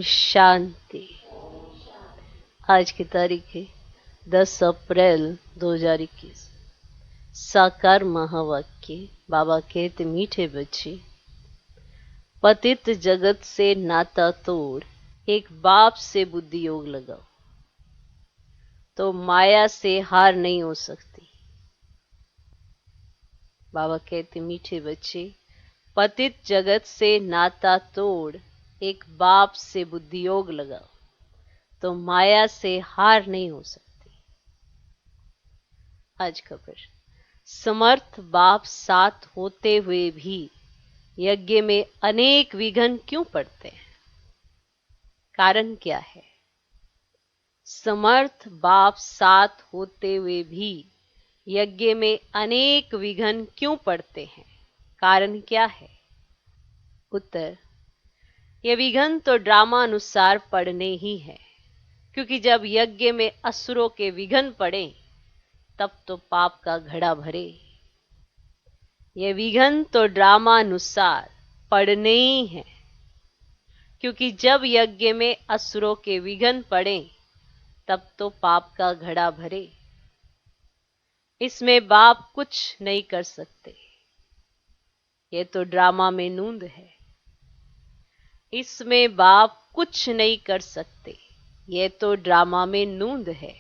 शांति। आज की तारीख है 10 अप्रैल 2021। साकार महावाक्य। बाबा कहते, मीठे बच्चे, पतित जगत से नाता तोड़, एक बाप से बुद्धि योग लगाओ, तो माया से हार नहीं हो सकती। बाबा कहते, मीठे बच्चे, पतित जगत से नाता तोड़, एक बाप से बुद्धि योग लगाओ, तो माया से हार नहीं हो सकती। आज खबर, समर्थ बाप साथ होते हुए भी यज्ञ में अनेक विघ्न क्यों पड़ते हैं? कारण क्या है? समर्थ बाप साथ होते हुए भी यज्ञ में अनेक विघ्न क्यों पड़ते हैं? कारण क्या है? उत्तर, ये विघ्न तो ड्रामा अनुसार पड़ने ही है, क्योंकि जब यज्ञ में असुरों के विघ्न पड़े तब तो पाप का घड़ा भरे। ये विघ्न तो ड्रामा अनुसार पड़ने ही है, क्योंकि जब यज्ञ में असुरों के विघ्न पड़े तब तो पाप का घड़ा भरे। इसमें बाप कुछ नहीं कर सकते, ये तो ड्रामा में नूंद है। इसमें बाप कुछ नहीं कर सकते, ये तो ड्रामा में नूंद है।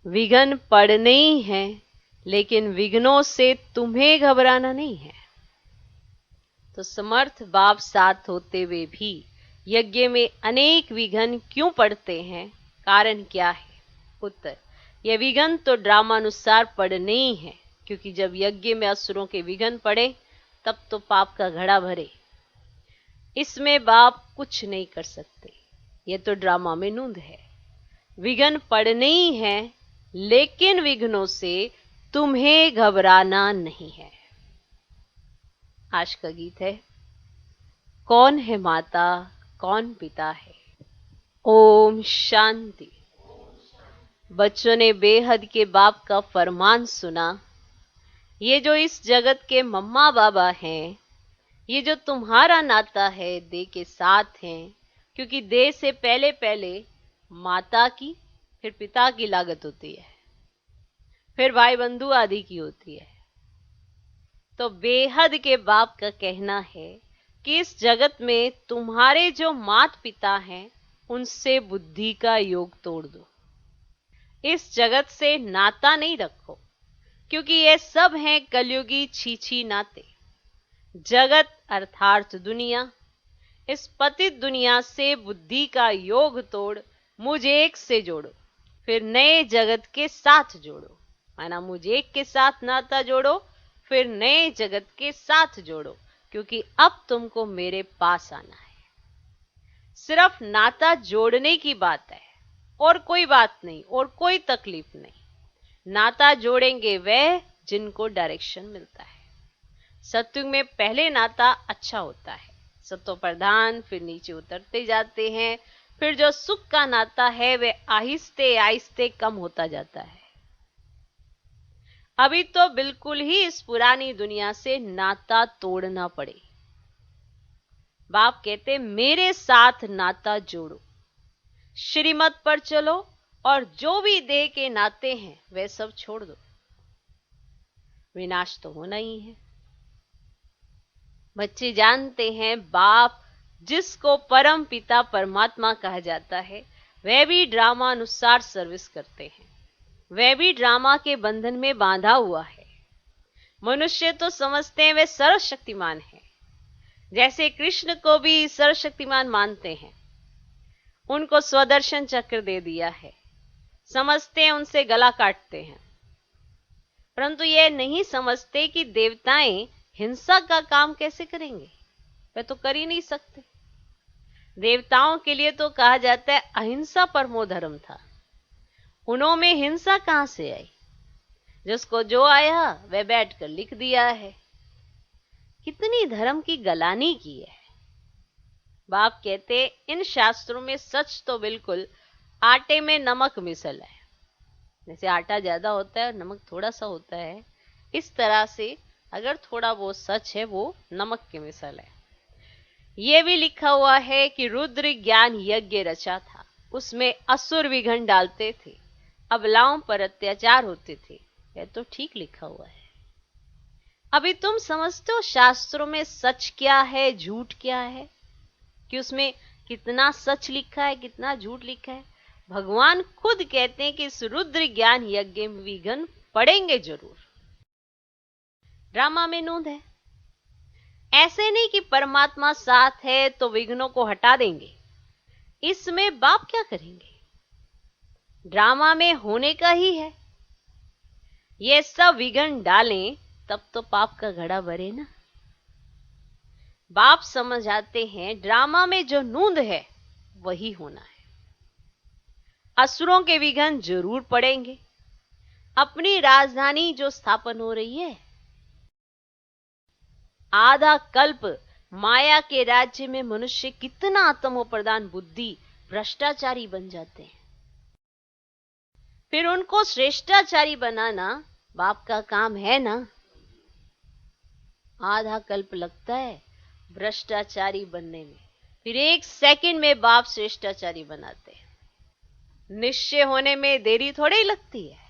विघ्न पड़ने ही हैं, लेकिन विघ्नों से तुम्हें घबराना नहीं है। तो समर्थ बाप साथ होते हुए भी यज्ञ में अनेक विघ्न क्यों पड़ते हैं? कारण क्या है? उत्तर, यह विघ्न तो ड्रामानुसार पड़ने ही है, क्योंकि जब यज्ञ में असुरों के विघ्न पड़े तब तो पाप का घड़ा भरे। इसमें बाप कुछ नहीं कर सकते, ये तो ड्रामा में नूंद है। विघ्न पड़ने ही है, लेकिन विघ्नों से तुम्हें घबराना नहीं है। आज का गीत है, कौन है माता कौन पिता है। ओम शांति। बच्चों ने बेहद के बाप का फरमान सुना। ये जो इस जगत के मम्मा बाबा हैं, ये जो तुम्हारा नाता है देह के साथ हैं, क्योंकि देह से पहले पहले माता की, फिर पिता की लागत होती है, फिर भाई बंधु आदि की होती है। तो बेहद के बाप का कहना है कि इस जगत में तुम्हारे जो माता पिता हैं, उनसे बुद्धि का योग तोड़ दो। इस जगत से नाता नहीं रखो, क्योंकि ये सब हैं कलयुगी छीछी नाते। जगत अर्थात दुनिया, इस पतित दुनिया से बुद्धि का योग तोड़ मुझे एक से जोड़ो, फिर नए जगत के साथ जोड़ो। माना मुझे एक के साथ नाता जोड़ो, फिर नए जगत के साथ जोड़ो, क्योंकि अब तुमको मेरे पास आना है। सिर्फ नाता जोड़ने की बात है, और कोई बात नहीं, और कोई तकलीफ नहीं। नाता जोड़ेंगे वह जिनको डायरेक्शन मिलता है। सत्युग में पहले नाता अच्छा होता है, सतो प्रधान, फिर नीचे उतरते जाते हैं, फिर जो सुख का नाता है वह आहिस्ते आहिस्ते कम होता जाता है। अभी तो बिल्कुल ही इस पुरानी दुनिया से नाता तोड़ना पड़े। बाप कहते, मेरे साथ नाता जोड़ो, श्रीमत पर चलो, और जो भी देह के नाते हैं वे सब छोड़ दो। विनाश तो होना ही है। बच्चे जानते हैं, बाप जिसको परम पिता परमात्मा कहा जाता है, वह भी ड्रामा अनुसार सर्विस करते हैं। वह भी ड्रामा के बंधन में बांधा हुआ है। मनुष्य तो समझते हैं वे सर्वशक्तिमान है, जैसे कृष्ण को भी सर्वशक्तिमान मानते हैं। उनको स्वदर्शन चक्र दे दिया है, समझते हैं उनसे गला काटते हैं। परंतु यह नहीं समझते कि देवताएं हिंसा का काम कैसे करेंगे, वे तो कर ही नहीं सकते। देवताओं के लिए तो कहा जाता है अहिंसा परमो धर्म था। उनमें हिंसा कहां से आई? जिसको जो आया वह बैठकर लिख दिया है। कितनी धर्म की गलानी की है। बाप कहते, इन शास्त्रों में सच तो बिल्कुल आटे में नमक मिसल है। जैसे आटा ज्यादा होता है और नमक थोड़ा सा होता है, इस तरह से अगर थोड़ा वो सच है वो नमक के मिसल है। ये भी लिखा हुआ है कि रुद्र ज्ञान यज्ञ रचा था, उसमें असुर विघन डालते थे, अबलाओं पर अत्याचार होते थे। यह तो ठीक लिखा हुआ है। अभी तुम समझते हो शास्त्रों में सच क्या है, झूठ क्या है, कि उसमें कितना सच लिखा है, कितना झूठ लिखा है। भगवान खुद कहते हैं कि इस रुद्र ज्ञान यज्ञ में विघन पड़ेंगे जरूर। ड्रामा में नूंद है। ऐसे नहीं कि परमात्मा साथ है तो विघ्नों को हटा देंगे। इसमें बाप क्या करेंगे? ड्रामा में होने का ही है। ये सब विघ्न डालें तब तो पाप का घड़ा भरे ना। बाप समझ आते हैं ड्रामा में जो नूंद है वही होना है। असुरों के विघ्न जरूर पड़ेंगे। अपनी राजधानी जो स्थापन हो रही है, आधा कल्प माया के राज्य में मनुष्य कितना आत्मो प्रधान बुद्धि भ्रष्टाचारी बन जाते हैं। फिर उनको श्रेष्ठाचारी बनाना बाप का काम है ना। आधा कल्प लगता है भ्रष्टाचारी बनने में, फिर 1 सेकंड में बाप श्रेष्ठाचारी बनाते हैं। निश्चय होने में देरी थोड़ी लगती है।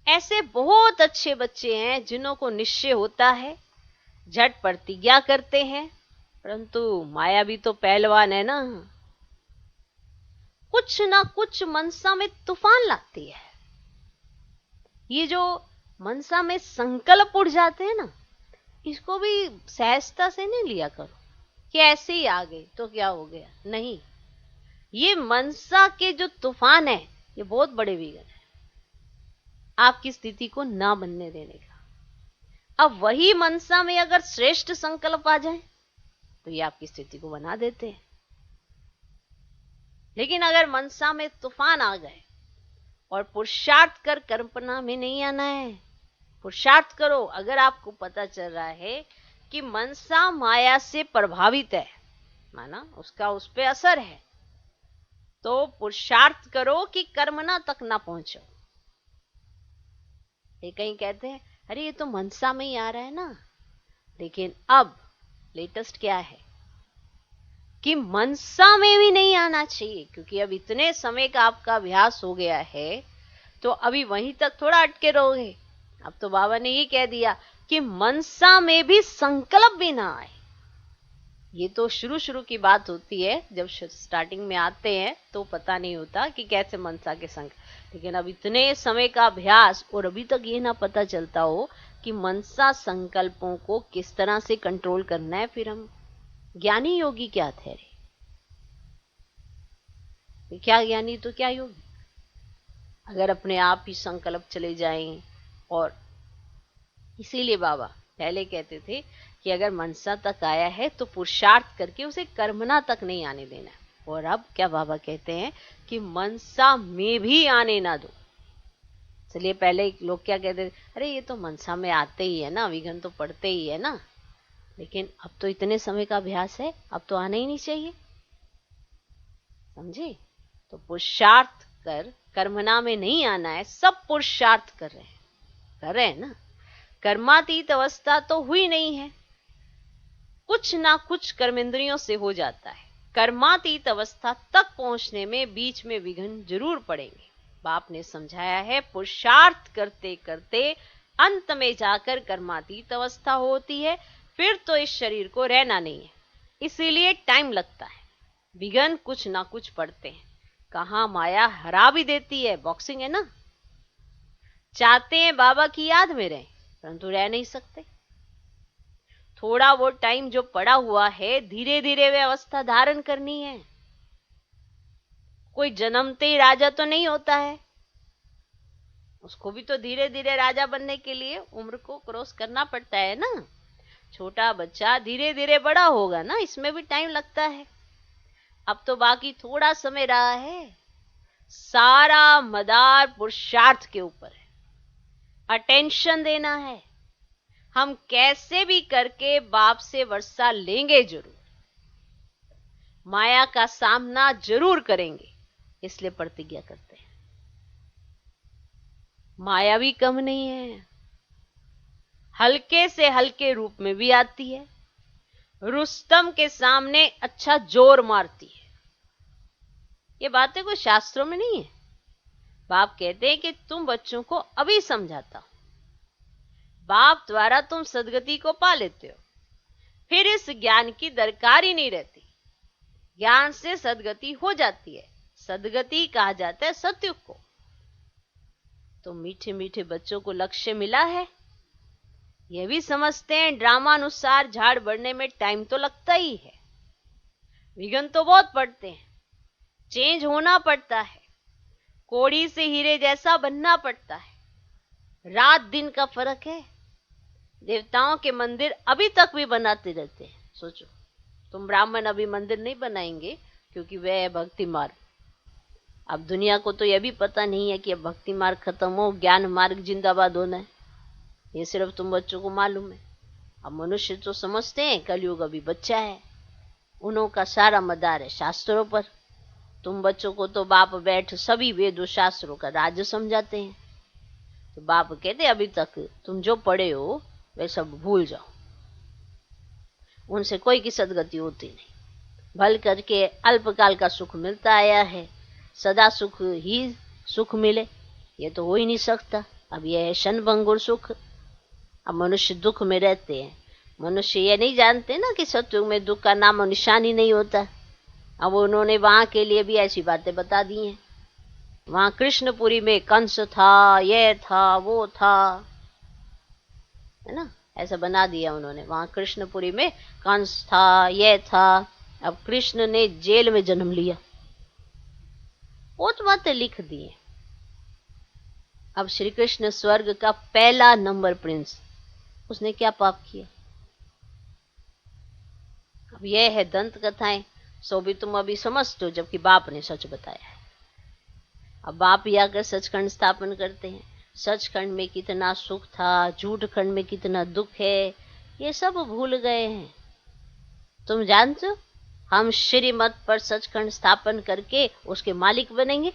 ऐसे बहुत अच्छे बच्चे हैं जिन्हों को निश्चय होता है, झट प्रतिज्ञा करते हैं, परंतु माया भी तो पहलवान है ना। कुछ ना कुछ मनसा में तूफान लाती है। ये जो मनसा में संकल्प उड़ जाते हैं ना, इसको भी सहजता से नहीं लिया करो कि ऐसे ही आ गए तो क्या हो गया। नहीं, ये मनसा के जो तूफान है ये बहुत बड़े विघ्न है आपकी स्थिति को ना बनने देने का। अब वही मनसा में अगर श्रेष्ठ संकल्प आ जाए तो ये आपकी स्थिति को बना देते हैं। लेकिन अगर मनसा में तूफान आ गए और पुरुषार्थ कर कल्पना में नहीं आना है। पुरुषार्थ करो। अगर आपको पता चल रहा है कि मनसा माया से प्रभावित है, माना उसका उस पे असर है, तो पुरुषार्थ करो कि कर्मना तक ना पहुंचो। ये कहीं कहते हैं अरे ये तो मनसा में ही आ रहा है ना, लेकिन अब लेटेस्ट क्या है कि मनसा में भी नहीं आना चाहिए, क्योंकि अब इतने समय का आपका अभ्यास हो गया है तो अभी वहीं तक थोड़ा अटके रहोगे। अब तो बाबा ने ये कह दिया कि मनसा में भी संकल्प भी ना आए। ये तो शुरू शुरू की बात होती है, जब स्टार्टिंग में आते हैं तो पता नहीं होता कि कैसे मनसा के संकल्प। लेकिन अब इतने समय का अभ्यास और अभी तक ये ना पता चलता हो कि मनसा संकल्पों को किस तरह से कंट्रोल करना है, फिर हम ज्ञानी योगी क्या ठहरे? क्या ज्ञानी तो क्या योगी? अगर अपने आप ही संकल्प चले जाएं। और इसीलिए बाबा पहले कहते थे कि अगर मनसा तक आया है तो पुरुषार्थ करके उसे कर्मना तक नहीं आने देना। और अब क्या बाबा कहते हैं कि मनसा में भी आने ना दो। चलिए पहले लोग क्या कहते थे, अरे ये तो मनसा में आते ही है ना, विघ्न तो पड़ते ही है ना। लेकिन अब तो इतने समय का अभ्यास है, अब तो आना ही नहीं चाहिए। समझे? तो पुरुषार्थ कर कर्मना में नहीं आना है। सब पुरुषार्थ कर रहे हैं ना। कर्मातीत अवस्था तो हुई नहीं है, कुछ ना कुछ कर्मेंद्रियों से हो जाता है। कर्मातीत अवस्था तक पहुंचने में बीच में विघ्न जरूर पड़ेंगे। बाप ने समझाया है पुरुषार्थ करते करते अंत में जाकर कर्मातीत अवस्था होती है, फिर तो इस शरीर को रहना नहीं है। इसीलिए टाइम लगता है, विघ्न कुछ ना कुछ पड़ते हैं। कहां माया हरा भी देती है, बॉक्सिंग है ना। चाहते हैं बाबा की याद में रहें, परंतु रह नहीं सकते। थोड़ा वो टाइम जो पड़ा हुआ है, धीरे धीरे वे अवस्था धारण करनी है। कोई जन्मते ही राजा तो नहीं होता है, उसको भी तो धीरे धीरे राजा बनने के लिए उम्र को क्रॉस करना पड़ता है ना। छोटा बच्चा धीरे धीरे बड़ा होगा ना, इसमें भी टाइम लगता है। अब तो बाकी थोड़ा समय रहा है, सारा मदार पुरुषार्थ के ऊपर है। अटेंशन देना है। हम कैसे भी करके बाप से वर्षा लेंगे जरूर, माया का सामना जरूर करेंगे, इसलिए प्रतिज्ञा करते हैं। माया भी कम नहीं है, हल्के से हल्के रूप में भी आती है, रुस्तम के सामने अच्छा जोर मारती है। ये बातें कोई शास्त्रों में नहीं है। बाप कहते हैं कि तुम बच्चों को अभी समझाता हूं, बाप द्वारा तुम सदगति को पा लेते हो, फिर इस ज्ञान की दरकार ही नहीं रहती। ज्ञान से सदगति हो जाती है। सदगति कहा जाता है सतयुग को। तो मीठे मीठे बच्चों को लक्ष्य मिला है। यह भी समझते हैं ड्रामा अनुसार झाड़ बढ़ने में टाइम तो लगता ही है, विघ्न तो बहुत पड़ते हैं, चेंज होना पड़ता है, कोड़ी से हीरे जैसा बनना पड़ता है। रात दिन का फर्क है। देवताओं के मंदिर अभी तक भी बनाते रहते हैं। सोचो, तुम ब्राह्मण अभी मंदिर नहीं बनाएंगे क्योंकि वह है भक्ति मार्ग। अब दुनिया को तो यह भी पता नहीं है कि अब भक्ति मार्ग खत्म हो, ज्ञान मार्ग जिंदाबाद होना है। ये सिर्फ तुम बच्चों को मालूम है। अब मनुष्य तो समझते हैं कलयुग अभी बच्चा है, उन्हों का सारा मदार है शास्त्रों पर। तुम बच्चों को तो बाप बैठ सभी वेदों शास्त्रों का राज्य समझाते हैं। तो बाप कहते अभी तक तुम जो पढ़े हो वे सब भूल जाओ, उनसे कोई की सदगति होती नहीं। भल करके अल्पकाल का सुख मिलता आया है, सदा सुख ही सुख मिले ये तो हो ही नहीं सकता। अब यह है क्षणभंगुर सुख। अब मनुष्य दुख में रहते हैं। मनुष्य ये नहीं जानते ना कि सतयुग में दुख का नाम और निशान ही नहीं होता। अब उन्होंने वहां के लिए भी ऐसी बातें बता दी हैं। वहां कृष्णपुरी में कंस था, ये था, वो था, है ना, ऐसा बना दिया उन्होंने। वहां कृष्णपुरी में कंस था, ये था। अब कृष्ण ने जेल में जन्म लिया, बहुत बातें लिख दी हैं। अब श्री कृष्ण स्वर्ग का पहला नंबर प्रिंस, उसने क्या पाप किया? अब यह है दंत कथाएं। सो भी तुम अभी समझते हो, जबकि बाप ने सच बताया है। अब बाप ही आकर सचखंड स्थापन करते हैं। सचखंड में कितना सुख था, झूठ खंड में कितना दुख है, ये सब भूल गए हैं। तुम जानते हो हम श्रीमत पर सचखंड स्थापन करके उसके मालिक बनेंगे।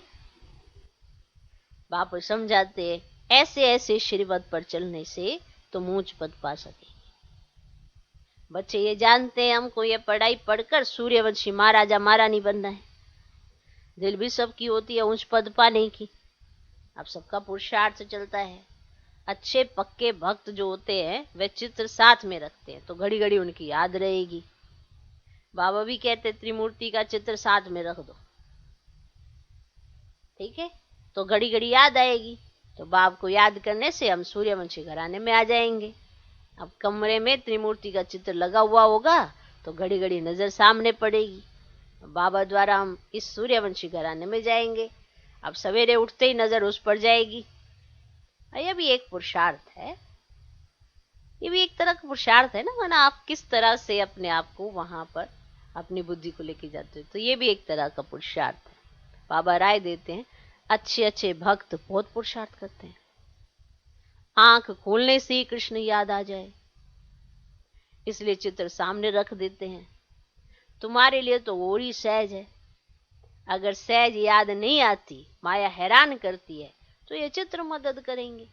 बाप समझाते हैं ऐसे ऐसे श्रीमत पर चलने से तुम ऊंच पद पा सकेंगे। बच्चे ये जानते हैं हमको ये पढ़ाई पढ़कर सूर्यवंशी महाराजा महारानी बनना है। दिल भी सबकी होती है ऊंच पद पाने की। अब सबका पुरुषार्थ चलता है। अच्छे पक्के भक्त जो होते हैं वे चित्र साथ में रखते हैं तो घड़ी घड़ी उनकी याद रहेगी। बाबा भी कहते त्रिमूर्ति का चित्र साथ में रख दो, ठीक है, तो घड़ी घड़ी याद आएगी। तो बाप को याद करने से हम सूर्यवंशी घराने में आ जाएंगे। अब कमरे में त्रिमूर्ति का चित्र लगा हुआ होगा तो घड़ी घड़ी नजर सामने पड़ेगी। बाबा द्वारा हम इस सूर्यवंशी घराने में जाएंगे। अब सवेरे उठते ही नजर उस पर जाएगी। यह भी एक पुरुषार्थ है, ये भी एक तरह का पुरुषार्थ है ना, माना आप किस तरह से अपने आप को वहां पर अपनी बुद्धि को लेके जाते हो, तो ये भी एक तरह का पुरुषार्थ है। बाबा राय देते हैं अच्छे अच्छे भक्त बहुत पुरुषार्थ करते हैं। आंख खोलने से ही कृष्ण याद आ जाए, इसलिए चित्र सामने रख देते हैं। तुम्हारे लिए तो और ही सहज है। अगर सहज याद नहीं आती, माया हैरान करती है, तो ये चित्र मदद करेंगे।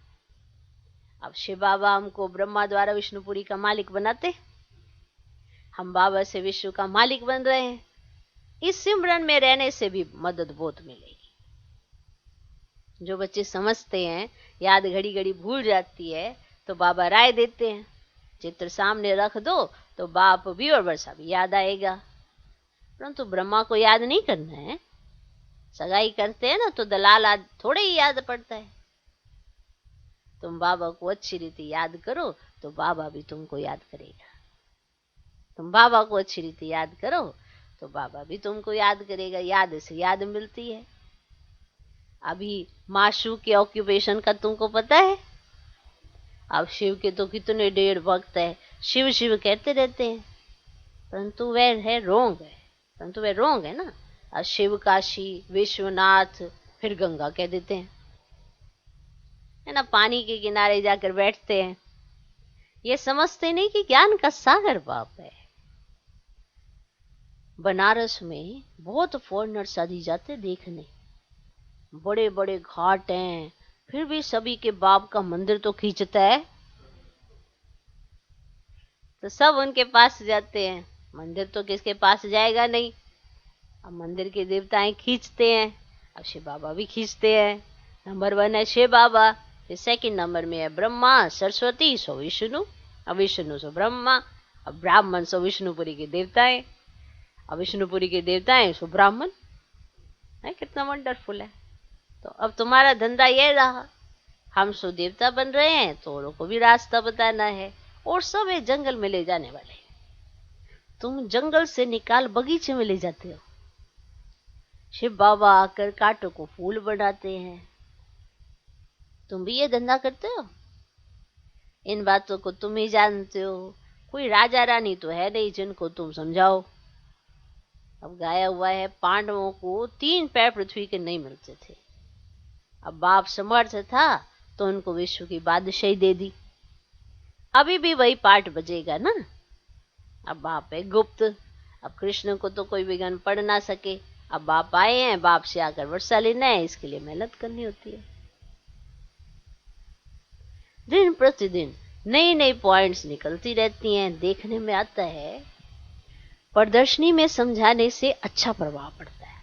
अब शिव बाबा हमको ब्रह्मा द्वारा विष्णुपुरी का मालिक बनाते, हम बाबा से विश्व का मालिक बन रहे हैं। इस सिमरन में रहने से भी मदद बहुत मिलेगी। जो बच्चे समझते हैं याद घड़ी घड़ी भूल जाती है, तो बाबा राय देते हैं चित्र सामने रख दो तो बाप भी और वर्षा भी याद आएगा। परंतु ब्रह्मा को याद नहीं करना है। सगाई करते हैं ना तो दलाल आज थोड़े ही याद पड़ता है। तुम बाबा को अच्छी रीति याद करो तो बाबा भी तुमको याद करेगा। तुम बाबा को अच्छी रीति याद करो तो बाबा भी तुमको याद करेगा। याद से याद मिलती है। अभी माशू के ऑक्यूपेशन का तुमको पता है? अब शिव के तो कितने ढेर भक्त है, शिव शिव कहते रहते हैं, परंतु वह है रोंग है। परंतु वह रोंग है ना। अब शिव काशी, विश्वनाथ, फिर गंगा कह देते हैं, है ना। पानी के किनारे जाकर बैठते हैं। ये समझते नहीं कि ज्ञान का सागर बाप है। बनारस में बहुत फॉरेनर्स आदि जाते देखने, बड़े बड़े घाट हैं, फिर भी सभी के बाप का मंदिर तो खींचता है। तो सब उनके पास जाते हैं। मंदिर तो किसके पास जाएगा नहीं। अब मंदिर के देवताएं खींचते हैं, अब शिव बाबा भी खींचते हैं। नंबर 1 है शिव बाबा, फिर सेकंड नंबर में है ब्रह्मा सरस्वती सो विष्णु, अब विष्णु सो ब्रह्मा, अब ब्राह्मण सो विष्णुपुरी के देवताएं, अब विष्णुपुरी के देवताएं सो ब्राह्मण है। कितना वंडरफुल है। तो अब तुम्हारा धंधा ये रहा, हम सो देवता बन रहे हैं तो औरों को भी रास्ता बताना है, और सब एक जंगल में ले जाने वाले हैं। तुम जंगल से निकाल बगीचे में ले जाते हो, शिव बाबा आकर कांटों को फूल बनाते हैं। तुम भी ये धंधा करते हो। इन बातों को तुम ही जानते हो, कोई राजा रानी तो है नहीं जिनको तुम समझाओ। अब गाया हुआ है पांडवों को 3 पैर पृथ्वी के नहीं मिलते थे। अब बाप समर्थ था तो उनको विश्व की बादशाही दे दी। अभी भी वही पाठ बजेगा ना। अब बाप है गुप्त, अब कृष्ण को तो कोई विघ्न पड़ ना सके। अब बाप आए हैं, बाप से आकर वर्षा लेना है, इसके लिए मेहनत करनी होती है। दिन प्रतिदिन नई नई पॉइंट्स निकलती रहती हैं। देखने में आता है प्रदर्शनी में समझाने से अच्छा प्रभाव पड़ता है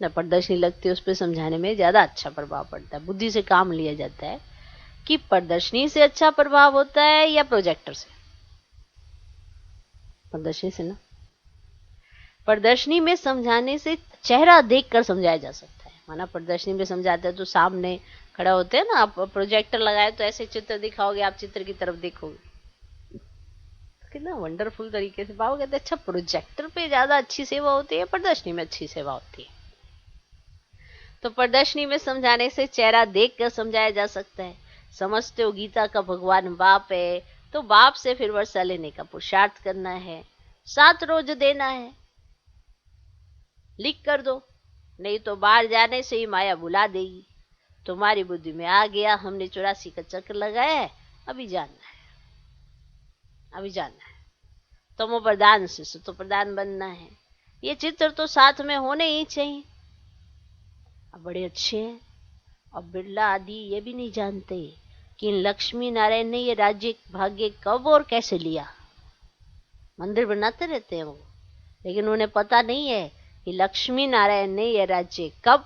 ना, प्रदर्शनी लगती है उस पर समझाने में ज्यादा अच्छा प्रभाव पड़ता है। बुद्धि से काम लिया जाता है कि प्रदर्शनी से अच्छा प्रभाव होता है या प्रोजेक्टर से। प्रदर्शनी से ना, प्रदर्शनी में समझाने से चेहरा देखकर समझाया जा सकता है। माना प्रदर्शनी में समझाते हैं तो सामने खड़ा होते हैं ना, आप प्रोजेक्टर लगाए तो ऐसे चित्र दिखाओगे, आप चित्र की तरफ देखोगे, कितना वंडरफुल तरीके से। बाबा कहते हैं अच्छा प्रोजेक्टर पे ज्यादा अच्छी सेवा होती है, प्रदर्शनी में अच्छी सेवा होती है। तो प्रदर्शनी में समझाने से चेहरा देख कर समझाया जा सकता है। समझते हो गीता का भगवान बाप है, तो बाप से फिर वर्षा लेने का पुरुषार्थ करना है। 7 रोज देना है, लिख कर दो, नहीं तो बाहर जाने से ही माया बुला देगी। तुम्हारी बुद्धि में आ गया हमने 84 का चक्र लगाया है, अभी जानना है, अभी जानना है। तमो प्रधान से सतो प्रधान बनना है। ये चित्र तो साथ में होने ही चाहिए। अब बड़े अच्छे हैं। अब बिरला आदि ये भी नहीं जानते कि लक्ष्मी नारायण ने ये राज्य भाग्य कब और कैसे लिया। मंदिर बनाते रहते हैं वो, लेकिन उन्हें पता नहीं है कि लक्ष्मी नारायण ने यह राज्य कब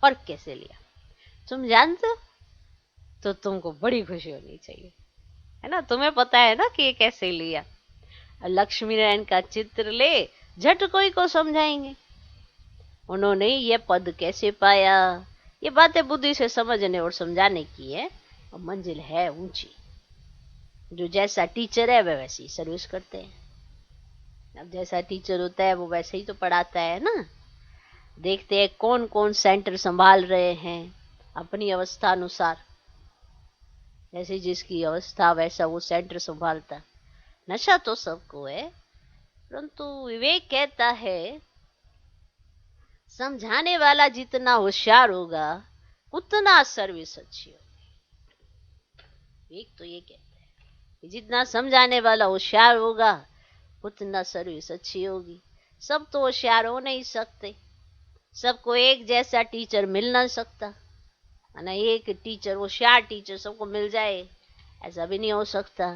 और कैसे लिया। तुम जानते हो तो तुमको बड़ी खुशी होनी चाहिए, है ना। तुम्हें पता है ना कि ये कैसे लिया। लक्ष्मी नारायण का चित्र ले, झट कोई को समझाएंगे उन्होंने ये पद कैसे पाया। ये बातें बुद्धि से समझने और समझाने की है, और मंजिल है ऊंची। जो जैसा टीचर है वह वैसी सर्विस करते हैं। अब जैसा टीचर होता है वो वैसे ही तो पढ़ाता है ना। देखते हैं कौन कौन सेंटर संभाल रहे हैं अपनी अवस्था अनुसार। जैसे जिसकी अवस्था वैसा वो सेंटर संभालता। नशा तो सबको है, परंतु विवेक कहता है समझाने वाला जितना होशियार होगा उतना सर्विस अच्छी होगी। विवेक तो ये कहता है कि जितना समझाने वाला होशियार होगा उतना सर्विस अच्छी होगी। सब तो होशियार हो नहीं सकते, सबको एक जैसा टीचर मिल ना सकता, है ना। एक टीचर होशियार टीचर सबको मिल जाए ऐसा भी नहीं हो सकता।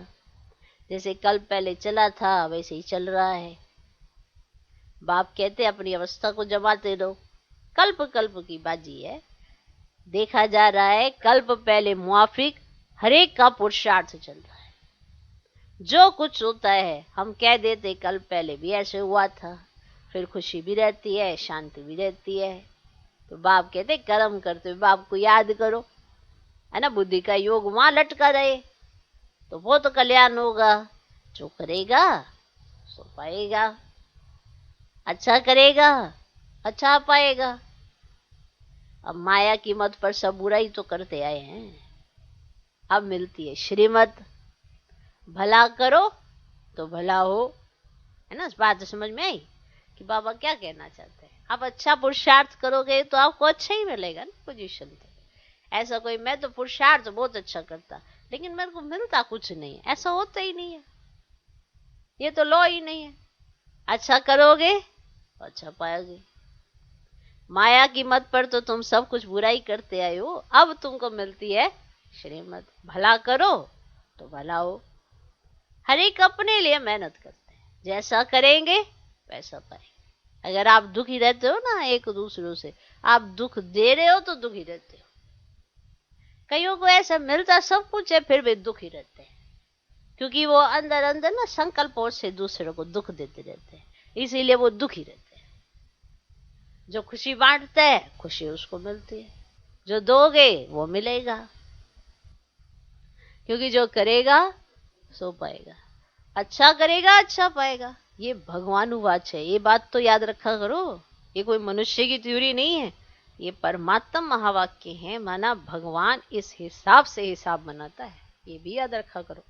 जैसे कल पहले चला था वैसे ही चल रहा है। बाप कहते अपनी अवस्था को जमाते रहो। कल्प कल्प की बाजी है। देखा जा रहा है कल्प पहले मुआफिक हर एक का पुरुषार्थ चल रहा है। जो कुछ होता है हम कह देते कल पहले भी ऐसे हुआ था, फिर खुशी भी रहती है शांति भी रहती है। तो बाप कहते कर्म करते हुए बाप को याद करो, है ना। बुद्धि का योग वहां लटका रहे तो वो तो कल्याण होगा। जो करेगा सो पाएगा, अच्छा करेगा अच्छा पाएगा। अब माया की मत पर सब बुराई तो करते आए हैं, अब मिलती है श्रीमत। भला करो तो भला हो, है ना। बात समझ में आई कि बाबा क्या कहना चाहते हैं। आप अच्छा पुरुषार्थ करोगे तो आपको अच्छा ही मिलेगा ना पोजीशन। तो ऐसा कोई मैं तो पुरुषार्थ बहुत अच्छा करता लेकिन मेरे को मिलता कुछ नहीं, ऐसा होता ही नहीं है। ये तो लॉ ही नहीं है। अच्छा करोगे तो अच्छा पाओगे। माया की मत पर तो तुम सब कुछ बुराई करते आए हो, अब तुमको मिलती है श्रीमत। भला करो तो भला हो, हर एक अपने लिए मेहनत करते हैं, जैसा करेंगे वैसा पाएंगे। अगर आप दुखी रहते हो ना एक दूसरों से, आप दुख दे रहे हो तो दुखी रहते हो। कईयों को ऐसा मिलता सब कुछ है फिर भी दुखी रहते हैं, क्योंकि वो अंदर अंदर ना संकल्पों से दूसरों को दुख देते रहते हैं, इसीलिए वो दुखी रहते हैं। जो खुशी बांटता है खुशी उसको मिलती है, जो दोगे वो मिलेगा, क्योंकि जो करेगा सो पाएगा, अच्छा करेगा अच्छा पाएगा। ये भगवानुवाच है, ये बात तो याद रखा करो। ये कोई मनुष्य की थ्योरी नहीं है, ये परमात्मा महावाक्य है, माना भगवान इस हिसाब से हिसाब बनाता है, ये भी याद रखा करो।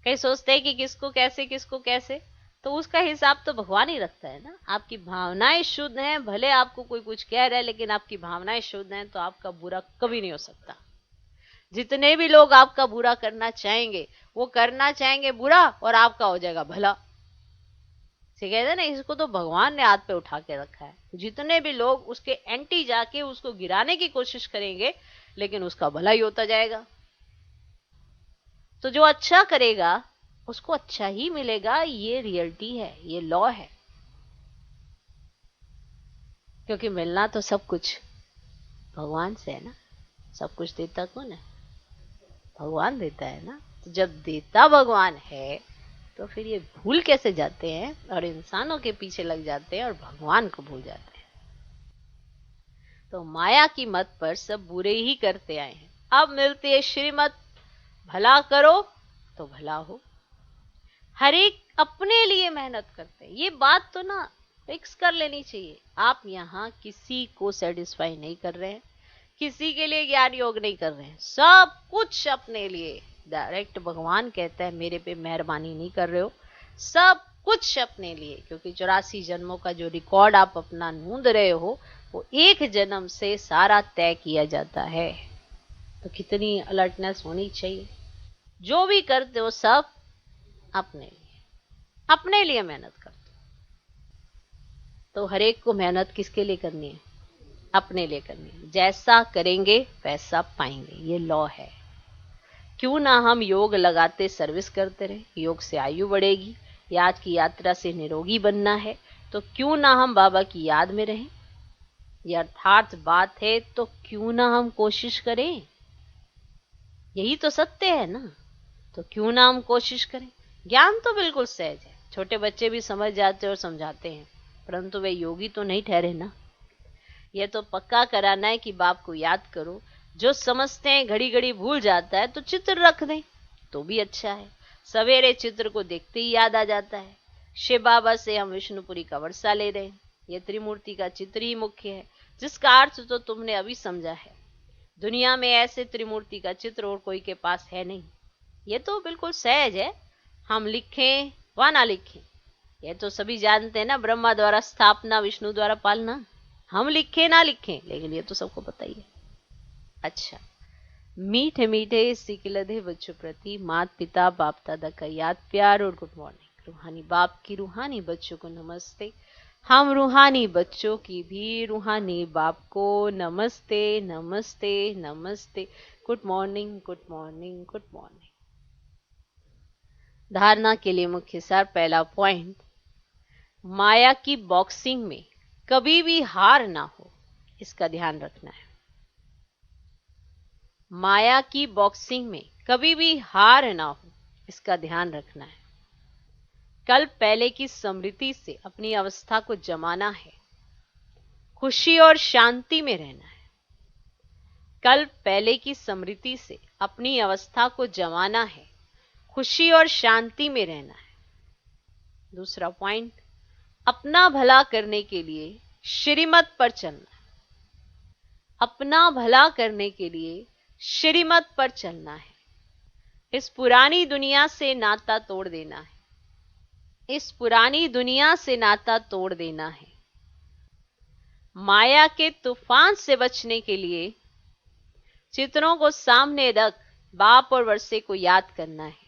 कई सोचते हैं कि किसको कैसे, तो उसका हिसाब तो भगवान ही रखता है ना। आपकी भावनाएं शुद्ध हैं, भले आपको कोई कुछ कह रहा है, लेकिन आपकी भावनाएं शुद्ध हैं तो आपका बुरा कभी नहीं हो सकता। जितने भी लोग आपका बुरा करना चाहेंगे वो करना चाहेंगे बुरा, और आपका हो जाएगा भला। कहते हैं ना, इसको तो भगवान ने हाथ पे उठा के रखा है। जितने भी लोग उसके एंटी जाके उसको गिराने की कोशिश करेंगे, लेकिन उसका भला ही होता जाएगा। तो जो अच्छा करेगा उसको अच्छा ही मिलेगा, ये रियलिटी है, ये लॉ है। क्योंकि मिलना तो सब कुछ भगवान से है ना। सब कुछ देता कौन है? भगवान देता है ना। तो जब देता भगवान है तो फिर ये भूल कैसे जाते हैं और इंसानों के पीछे लग जाते हैं और भगवान को भूल जाते हैं। तो माया की मत पर सब बुरे ही करते आए हैं, अब मिलती है श्रीमत, भला करो तो भला हो। हर एक अपने लिए मेहनत करते हैं, ये बात तो ना फिक्स कर लेनी चाहिए। आप यहाँ किसी को सेटिस्फाई नहीं कर रहे हैं, किसी के लिए ज्ञान योग नहीं कर रहे हैं, सब कुछ अपने लिए। डायरेक्ट भगवान कहता है मेरे पे मेहरबानी नहीं कर रहे हो, सब कुछ अपने लिए। क्योंकि 84 जन्मों का जो रिकॉर्ड आप अपना ढूंढ रहे हो वो एक जन्म से सारा तय किया जाता है। तो कितनी अलर्टनेस होनी चाहिए। जो भी करते हो सब अपने लिए मेहनत करते हो। तो हर एक को मेहनत किसके लिए करनी है? अपने लिए करनी है। जैसा करेंगे वैसा पाएंगे, ये लॉ है। क्यों ना हम योग लगाते सर्विस करते रहे, योग से आयु बढ़ेगी। या आज की यात्रा से निरोगी बनना है तो क्यों ना हम बाबा की याद में रहें, ये अर्थात बात है। तो क्यों ना हम कोशिश करें, यही तो सत्य है ना। तो क्यों ना हम कोशिश करें। ज्ञान तो बिल्कुल सहज है, छोटे बच्चे भी समझ जाते और समझाते हैं, परंतु वे योगी तो नहीं ठहरे ना। यह तो पक्का कराना है कि बाप को याद करो। जो समझते हैं घड़ी घड़ी भूल जाता है तो चित्र रख दें तो भी अच्छा है, सवेरे चित्र को देखते ही याद आ जाता है। शिव बाबा से हम विष्णुपुरी का वर्षा ले रहे हैं, यह त्रिमूर्ति का चित्र ही मुख्य है, जिसका अर्थ तो तुमने अभी समझा है। दुनिया में ऐसे त्रिमूर्ति का चित्र और कोई के पास है नहीं, ये तो बिल्कुल सहज है। हम लिखें व ना लिखें, ये तो सभी जानते हैं ना, ब्रह्मा द्वारा स्थापना विष्णु द्वारा पालना। हम लिखें ना लिखें, लेकिन ये तो सबको पता ही है। अच्छा, मीठे मीठे सिकिलधे बच्चों प्रति मात पिता बाप दादा का याद प्यार और गुड मॉर्निंग। रूहानी बाप की रूहानी बच्चों को नमस्ते। हम रूहानी बच्चों की भी रूहानी बाप को नमस्ते नमस्ते नमस्ते। Good morning good morning good morning. धारणा के लिए मुख्य सार। पहला पॉइंट, माया की बॉक्सिंग में कभी भी हार ना हो, इसका ध्यान रखना है। माया की बॉक्सिंग में कभी भी हार ना हो, इसका ध्यान रखना है। कल पहले की स्मृति से अपनी अवस्था को जमाना है, खुशी और शांति में रहना है। कल पहले की स्मृति से अपनी अवस्था को जमाना है, खुशी और शांति में रहना है। दूसरा पॉइंट, अपना भला करने के लिए श्रीमत पर चलना है। अपना भला करने के लिए श्रीमत पर चलना है। इस पुरानी दुनिया से नाता तोड़ देना है। इस पुरानी दुनिया से नाता तोड़ देना है। माया के तूफान से बचने के लिए चित्रों को सामने रख बाप और वर्षे को याद करना है।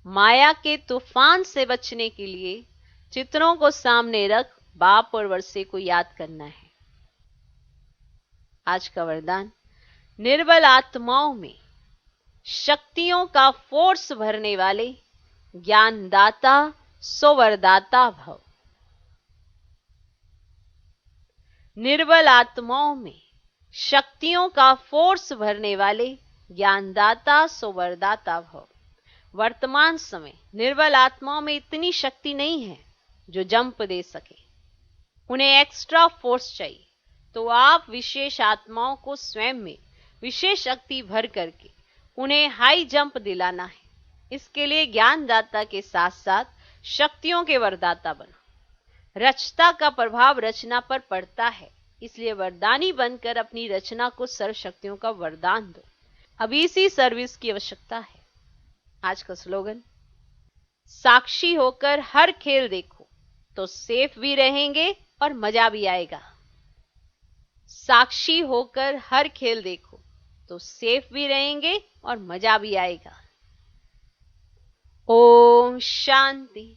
माया के तूफान से बचने के लिए चित्रों को सामने रख बाप और वर्षे को याद करना है। आज का वरदान, निर्बल आत्माओं में शक्तियों का फोर्स भरने वाले ज्ञानदाता सोवरदाता भव। निर्बल आत्माओं में शक्तियों का फोर्स भरने वाले ज्ञानदाता सोवरदाता भव। वर्तमान समय निर्बल आत्माओं में इतनी शक्ति नहीं है जो जंप दे सके, उन्हें एक्स्ट्रा फोर्स चाहिए। तो आप विशेष आत्माओं को स्वयं में विशेष शक्ति भर करके उन्हें हाई जंप दिलाना है। इसके लिए ज्ञानदाता के साथ साथ शक्तियों के वरदाता बनो। रचता का प्रभाव रचना पर पड़ता है, इसलिए वरदानी बनकर अपनी रचना को सर्व शक्तियों का वरदान दो। अभी इसी सर्विस की आवश्यकता है। आज का स्लोगन, साक्षी होकर हर खेल देखो तो सेफ भी रहेंगे और मजा भी आएगा। साक्षी होकर हर खेल देखो तो सेफ भी रहेंगे और मजा भी आएगा। ओम शांति।